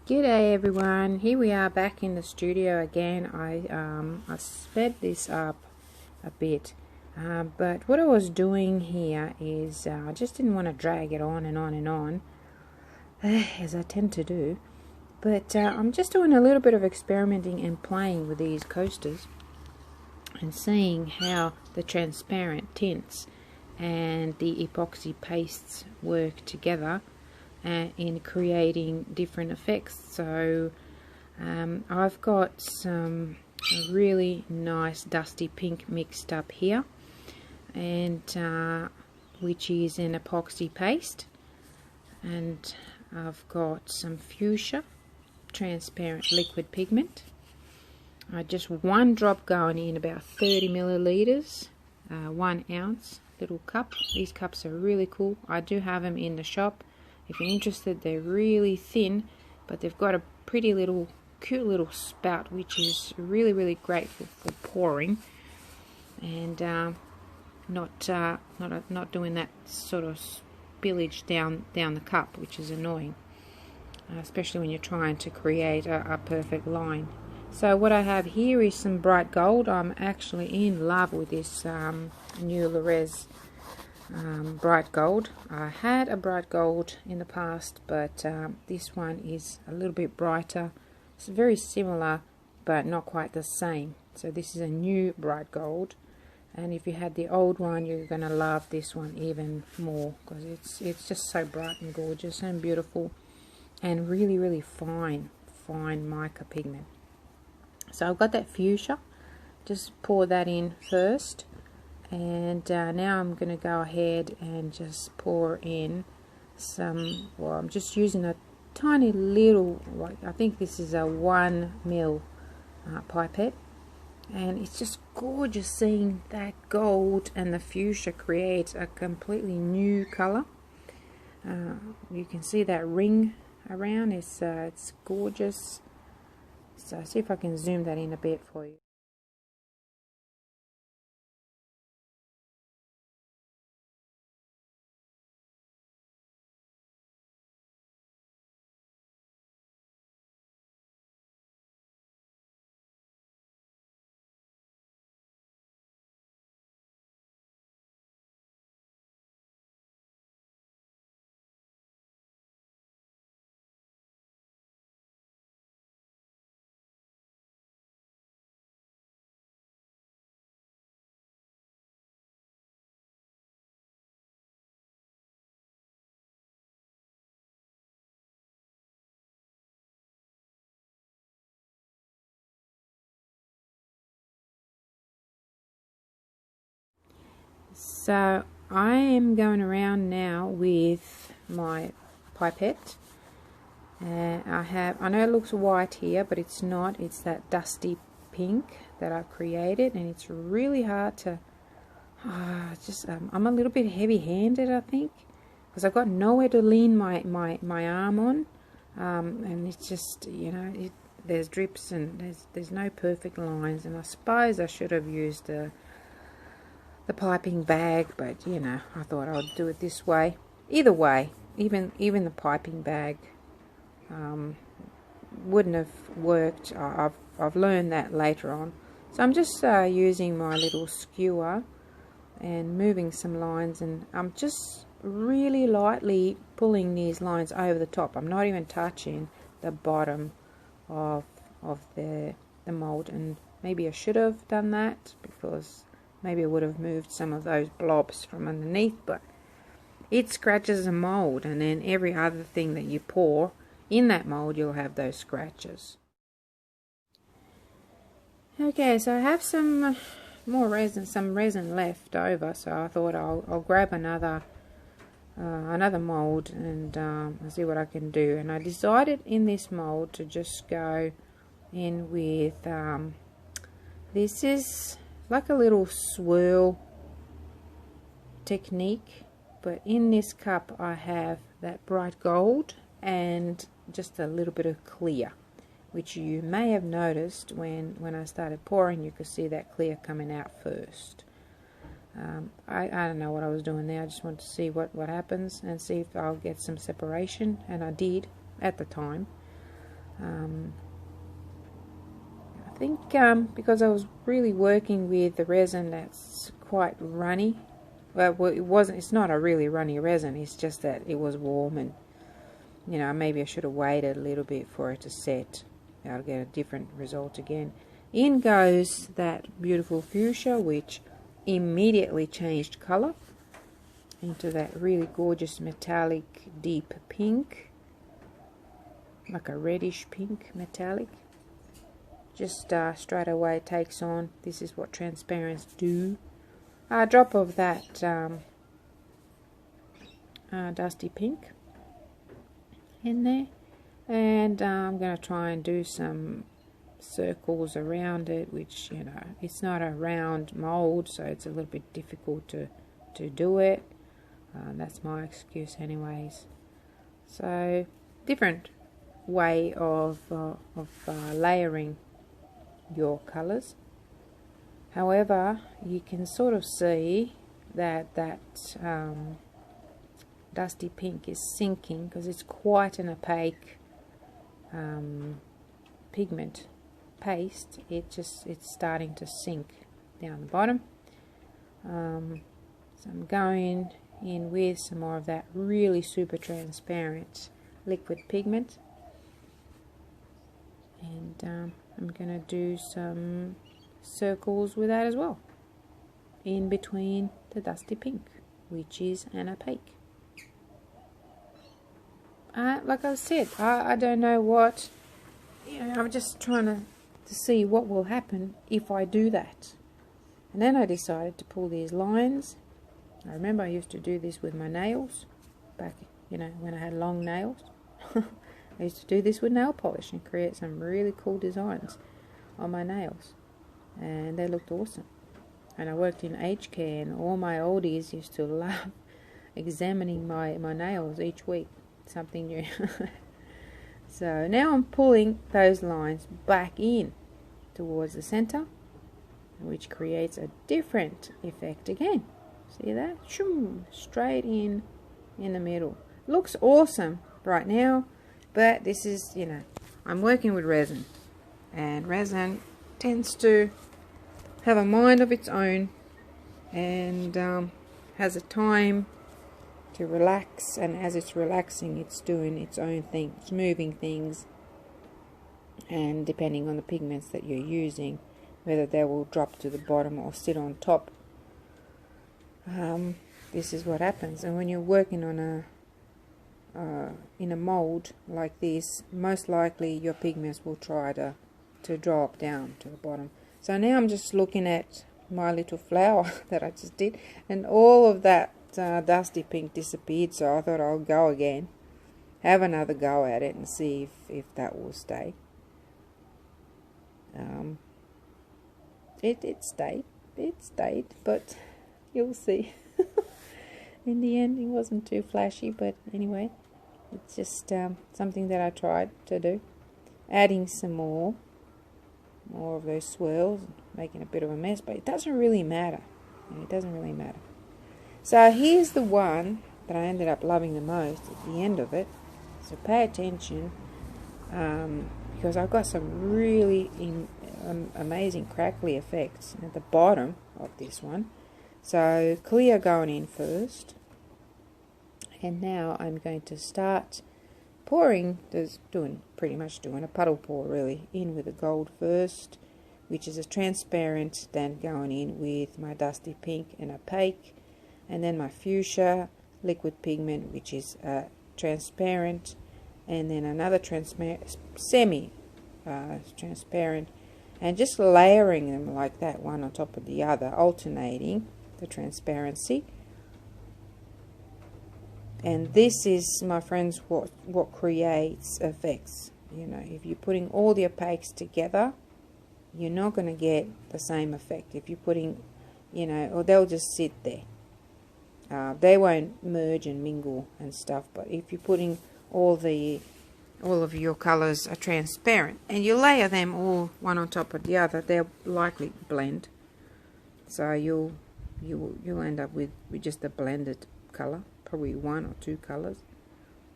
G'day everyone, here we are back in the studio again. I sped this up a bit, but what I was doing here is I just didn't want to drag it on and on and on, as I tend to do. But I'm just doing a little bit of experimenting and playing with these coasters and seeing how the transparent tints and the epoxy pastes work together in creating different effects. So I've got some really nice dusty pink mixed up here, and which is an epoxy paste, and I've got some fuchsia transparent liquid pigment. Just one drop going in, about 30 milliliters, 1 ounce little cup. These cups are really cool. I do have them in the shop. If you're interested, they're really thin, but they've got a pretty little, cute little spout, which is really great for pouring, and not doing that sort of spillage down the cup, which is annoying, especially when you're trying to create a perfect line. So what I have here is some bright gold. I'm actually in love with this new Le'Rez bright gold. I had a bright gold in the past, but this one is a little bit brighter. It's very similar but not quite the same. So this is a new bright gold, and if you had the old one, you're gonna love this one even more, because it's just so bright and gorgeous and beautiful and really fine mica pigment. So I've got that fuchsia, just pour that in first. And now I'm going to go ahead and just pour in some, well, I'm just using a tiny little, like, I think this is a 1 ml pipette. And it's just gorgeous seeing that gold and the fuchsia create a completely new color. You can see that ring around, it's gorgeous. So see if I can zoom that in a bit for you. So I am going around now with my pipette. I know it looks white here, but it's not. It's that dusty pink that I've created, and it's really hard to I'm a little bit heavy-handed, I think, because I've got nowhere to lean my arm on, and it's just, you know, there's drips and there's no perfect lines, and I suppose I should have used the piping bag, but you know, I thought I would do it this way. Either way, even the piping bag wouldn't have worked. I've learned that later on. So I'm just using my little skewer and moving some lines, and I'm just really lightly pulling these lines over the top. I'm not even touching the bottom of the mold, and maybe I should have done that, because maybe I would have moved some of those blobs from underneath, but it scratches a mold, and then every other thing that you pour in that mold, you'll have those scratches. Okay, so I have some more resin, left over, so I thought I'll grab another mold and I'll see what I can do. And I decided in this mold to just go in with this is like a little swirl technique, but in this cup I have that bright gold and just a little bit of clear, which you may have noticed when I started pouring. You could see that clear coming out first. I don't know what I was doing there. I just wanted to see what happens and see if I'll get some separation, and I did at the time. I think because I was really working with the resin that's quite runny. Well, it wasn't. It's not a really runny resin. It's just that it was warm, and you know, maybe I should have waited a little bit for it to set. I'll get a different result again. In goes that beautiful fuchsia, which immediately changed color into that really gorgeous metallic deep pink, like a reddish pink metallic. Just straight away takes on. This is what transparents do. A drop of that dusty pink in there, and I'm going to try and do some circles around it, which, you know, it's not a round mold, so it's a little bit difficult to do it. That's my excuse anyways. So different way of layering your colors. However, you can sort of see that dusty pink is sinking because it's quite an opaque pigment paste. It's starting to sink down the bottom. So I'm going in with some more of that really super transparent liquid pigment, and I'm gonna do some circles with that as well, in between the dusty pink, which is an opaque. Like I said, I don't know what, you know, I'm just trying to see what will happen if I do that. And then I decided to pull these lines. I remember I used to do this with my nails back, you know, when I had long nails. I used to do this with nail polish and create some really cool designs on my nails, and they looked awesome. And I worked in aged care, and all my oldies used to love examining my nails each week, something new. So now I'm pulling those lines back in towards the center, which creates a different effect again. See that? Shoom, straight in the middle. Looks awesome right now, but this is, you know, I'm working with resin, and resin tends to have a mind of its own, and has a time to relax, and as it's relaxing, it's doing its own thing. It's moving things, and depending on the pigments that you're using, whether they will drop to the bottom or sit on top, this is what happens. And when you're working on in a mold like this, most likely your pigments will try to drop down to the bottom. So now I'm just looking at my little flower that I just did, and all of that dusty pink disappeared. So I thought I'll go again, have another go at it, and see if that will stay. It stayed, but you'll see. In the end, it wasn't too flashy, but anyway, it's just something that I tried to do. Adding some more of those swirls, making a bit of a mess, but it doesn't really matter. It doesn't really matter. So here's the one that I ended up loving the most at the end of it. So pay attention, because I've got some really amazing crackly effects at the bottom of this one. So clear going in first, and now I'm going to start pouring, pretty much doing a puddle pour really, in with the gold first, which is a transparent, then going in with my dusty pink and opaque, and then my fuchsia liquid pigment, which is transparent, and then another semi transparent, and just layering them like that, one on top of the other, alternating the transparency. And this is, my friends, what creates effects. You know, if you're putting all the opaques together, you're not going to get the same effect. If you're putting, you know, or they'll just sit there. They won't merge and mingle and stuff. But if you're putting all of your colors are transparent, and you layer them all one on top of the other, they'll likely blend. So you'll end up with just a blended color, probably one or two colors.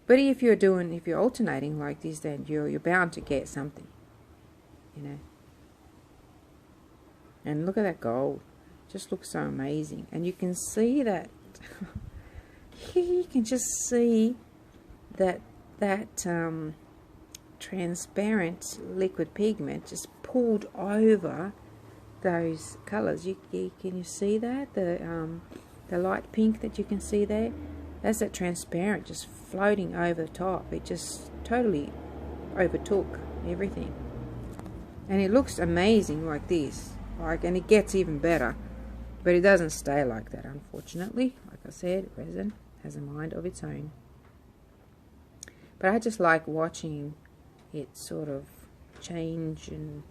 But if you're alternating like this, then you're bound to get something, you know. And look at that gold, just looks so amazing. And you can see that you can just see that transparent liquid pigment just pulled over those colors. Can you see that? The light pink that you can see there, that's that transparent just floating over the top. It just totally overtook everything, and it looks amazing like this. And it gets even better, but it doesn't stay like that, unfortunately. Like I said, resin has a mind of its own. But I just like watching it sort of change and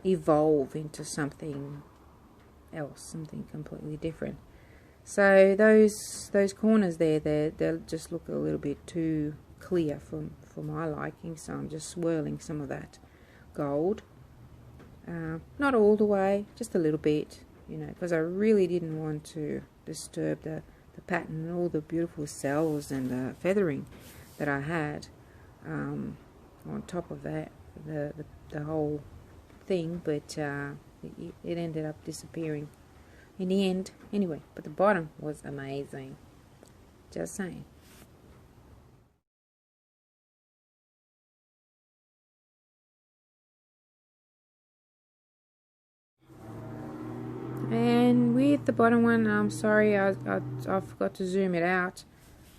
evolve into something else, something completely different. So those corners there, they'll just look a little bit too clear for my liking, so I'm just swirling some of that gold. Not all the way, just a little bit, you know, because I really didn't want to disturb the pattern and all the beautiful cells and the feathering that I had on top of that, the whole thing. But it ended up disappearing in the end anyway. But the bottom was amazing, just saying. And with the bottom one, I'm sorry, I forgot to zoom it out,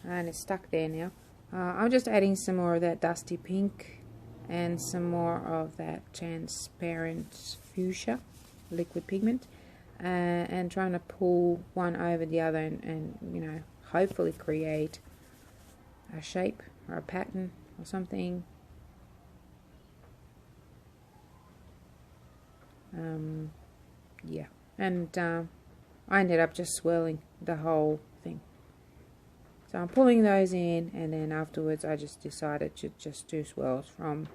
and it's stuck there now. I'm just adding some more of that dusty pink and some more of that transparent fuchsia liquid pigment, and trying to pull one over the other and you know, hopefully create a shape or a pattern or something. Yeah. And I ended up just swirling the whole thing. So I'm pulling those in, and then afterwards I just decided to just do swirls from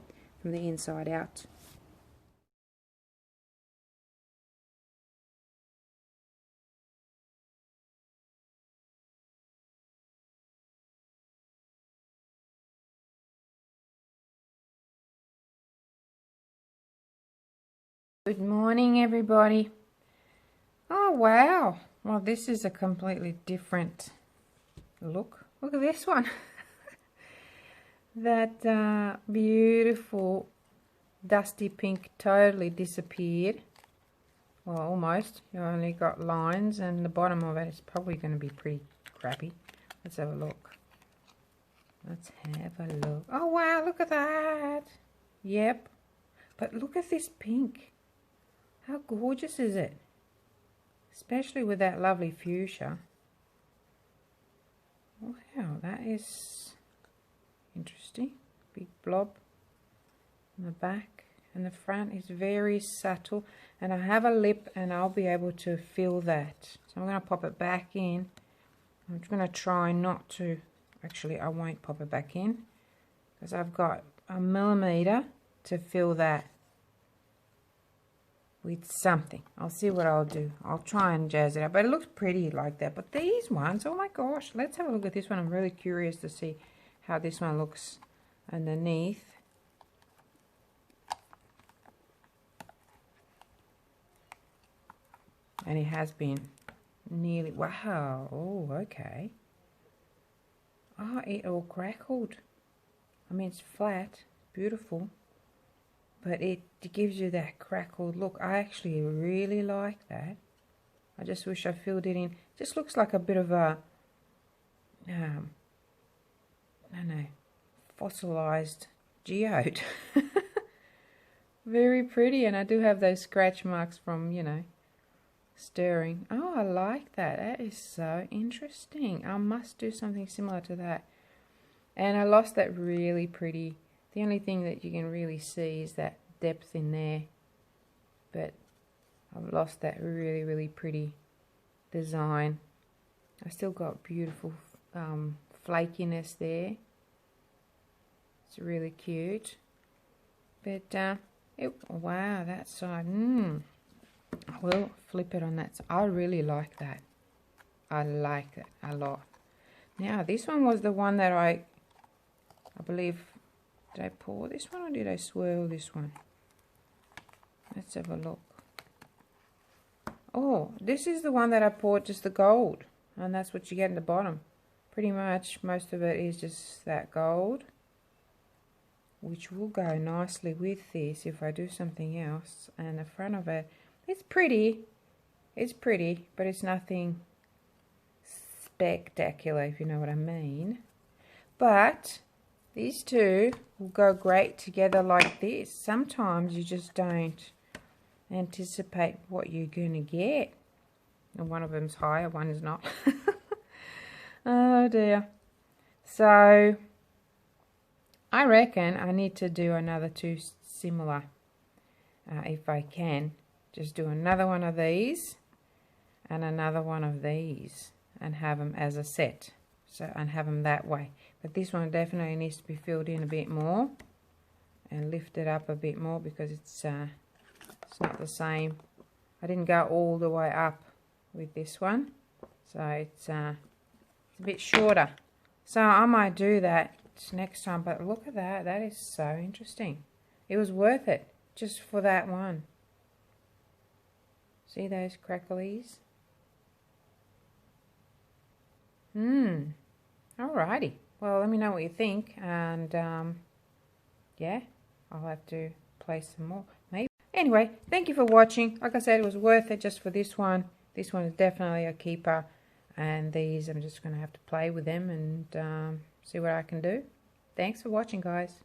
the inside out. Good morning, everybody. Oh wow, well this is a completely different look. Look at this one. That beautiful dusty pink totally disappeared. Well, almost. You only got lines, and the bottom of it is probably going to be pretty crappy. Let's have a look. Let's have a look. Oh wow, look at that. Yep. But look at this pink. How gorgeous is it? Especially with that lovely fuchsia. Wow, that is interesting. Big blob on the back, and the front is very subtle. And I have a lip, and I'll be able to feel that. So I'm going to pop it back in. I'm just going to try not to. Actually, I won't pop it back in because I've got a millimeter to fill that with something. I'll see what I'll do. I'll try and jazz it up, but it looks pretty like that. But these ones, oh my gosh, let's have a look at this one. I'm really curious to see how this one looks underneath. And it has been nearly, wow, oh okay. Oh, it all crackled. I mean, it's flat, beautiful, but it gives you that crackled look. I actually really like that. I just wish I filled it in. It just looks like a bit of a, I don't know, fossilized geode. Very pretty, and I do have those scratch marks from, you know, stirring. Oh, I like that. That is so interesting. I must do something similar to that. And I lost that really pretty. The only thing that you can really see is that depth in there, but I've lost that really, really pretty design. I still got beautiful flakiness there. It's really cute. But wow, that side. I will flip it on that side. I really like that. I like it a lot. Now this one was the one that I I believe, did I pour this one or did I swirl this one? Let's have a look. Oh, this is the one that I poured just the gold, and that's what you get in the bottom. Pretty much most of it is just that gold, which will go nicely with this if I do something else. And the front of it, it's pretty, but it's nothing spectacular, if you know what I mean. But these two will go great together like this. Sometimes you just don't anticipate what you're going to get. And one of them's higher, one is not. Oh dear. So I reckon I need to do another two similar. If I can, just do another one of these and another one of these and have them as a set. So, and have them that way. But this one definitely needs to be filled in a bit more and lifted up a bit more because it's not the same. I didn't go all the way up with this one, so it's a bit shorter. So I might do that next time. But look at that, that is so interesting. It was worth it just for that one. See those cracklies? Alrighty. Well, let me know what you think, and yeah, I'll have to play some more maybe. Anyway, thank you for watching. Like I said, it was worth it just for this one. This one is definitely a keeper, and these I'm just going to have to play with them and see what I can do. Thanks for watching, guys.